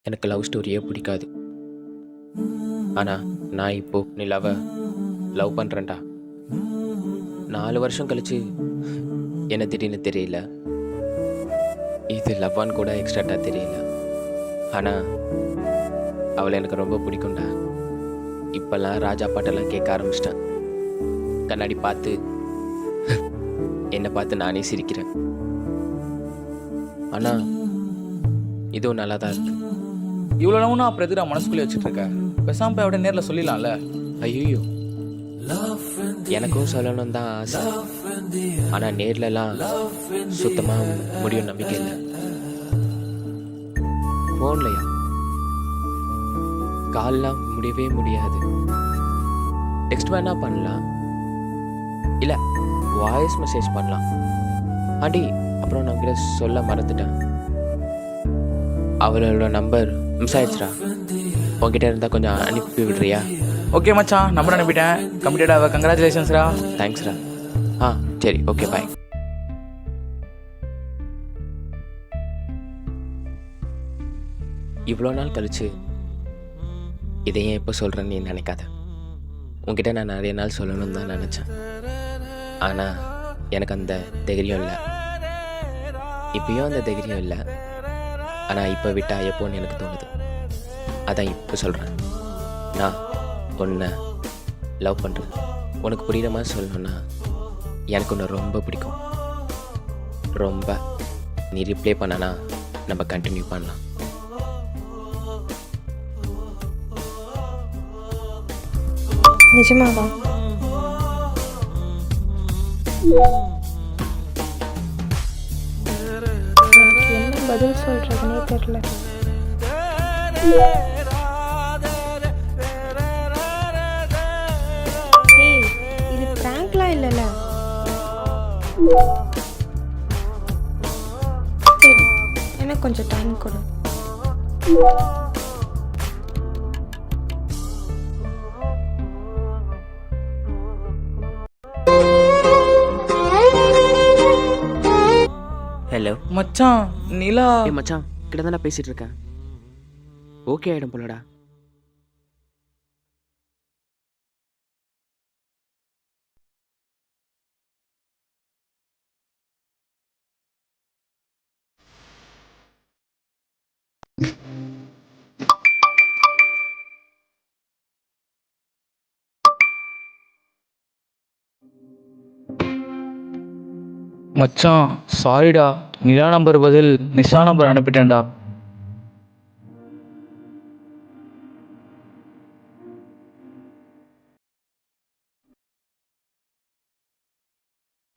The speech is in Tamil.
எனக்கு லவ் ஸ்டோரியே பிடிக்காது. ஆனால் நான் இப்போ நிலாவை லவ் பண்ணுறேன்டா. 4 வருஷம் கழிச்சு என்ன திடீர்னு தெரியல. இது லவ்வான்னு கூட எக்ஸ்ட்ராட்டாக தெரியல. ஆனால் அவளை எனக்கு ரொம்ப பிடிக்கும்டா. இப்போல்லாம் ராஜா பாட்டெல்லாம் கேட்க ஆரம்பிச்சிட்டேன். கண்ணாடி பார்த்து என்னை பார்த்து நானே சிரிக்கிறேன். ஆனால் இதுவும் நல்லா தான் இருக்கு. இவ்வளோ நாளும் அப்புறம் எதுக்கு நான் மனசுக்குள்ளே வச்சுட்டு இருக்கேன்? பேசாம போய் அப்படியே நேரில் சொல்லிடலாம்ல. ஐயோ, எனக்கும் சொல்லணும் தான் ஆசை. ஆனால் நேர்லலாம் சுத்தமாக முடியும் நம்பிக்கை இல்லை. ஃபோன்லையா கால்லாம் முடியவே முடியாது. டெக்ஸ்ட் வேணா பண்ணலாம், இல்லை வாய்ஸ் மெசேஜ் பண்ணலாம். ஆண்டி, அப்புறம் நான் உங்ககிட்ட சொல்ல மறந்துட்டேன். அவளோட நம்பர் மிஸ் ஆயிடுச்சுடா. உங்ககிட்ட இருந்தால் கொஞ்சம் அனுப்பி விடுறியா? ஓகே மச்சான், நம்பர் அனுப்பிட்டேன். கம்ப்ளீட்டாக கங்க்ராச்சுலேஷன்ஸ்ரா. தேங்க்ஸ்ரா. ஆ சரி, ஓகே, பாய். இவ்வளோ நாள் கழிச்சு இதை ஏன் எப்போ சொல்கிறேன்னு நீ நினைக்காத. உங்ககிட்ட நான் நிறைய நாள் சொல்லணும்னு தான் நினச்சேன். ஆனால் எனக்கு அந்த தைரியம் இல்லை. இப்பயும் அந்த தைரியம் இல்லை. ஆனால் இப்போ விட்டா எப்போன்னு எனக்கு தோணுது. அதான் இப்போ சொல்கிறேன். நான் உன்னை லவ் பண்ணுறேன். உனக்கு புரிகிற மாதிரி சொல்லணுன்னா எனக்கு உன்னை ரொம்ப பிடிக்கும். ரொம்ப. நீ ரிப்ளை பண்ணனா நம்ம கண்டினியூ பண்ணலாம். நிஜமாவா? எனக்கு என்ன பதில் சொல்றதுனே தெரியல. ஏய், இது பிராங்க்லாம் இல்லைல்ல? சரி, எனக்கு கொஞ்சம் டைம் கொடு. ஹலோ மச்சான், நிலா. மச்சான், கிட்ட தான் நான் பேசிகிட்டு இருக்கேன். ஓகே ஆகிடும் போலடா. மச்சான் சாரிடா, நிலா நம்பர் பதில் நிஷா நம்பர் அனுப்பிட்டேன்டா.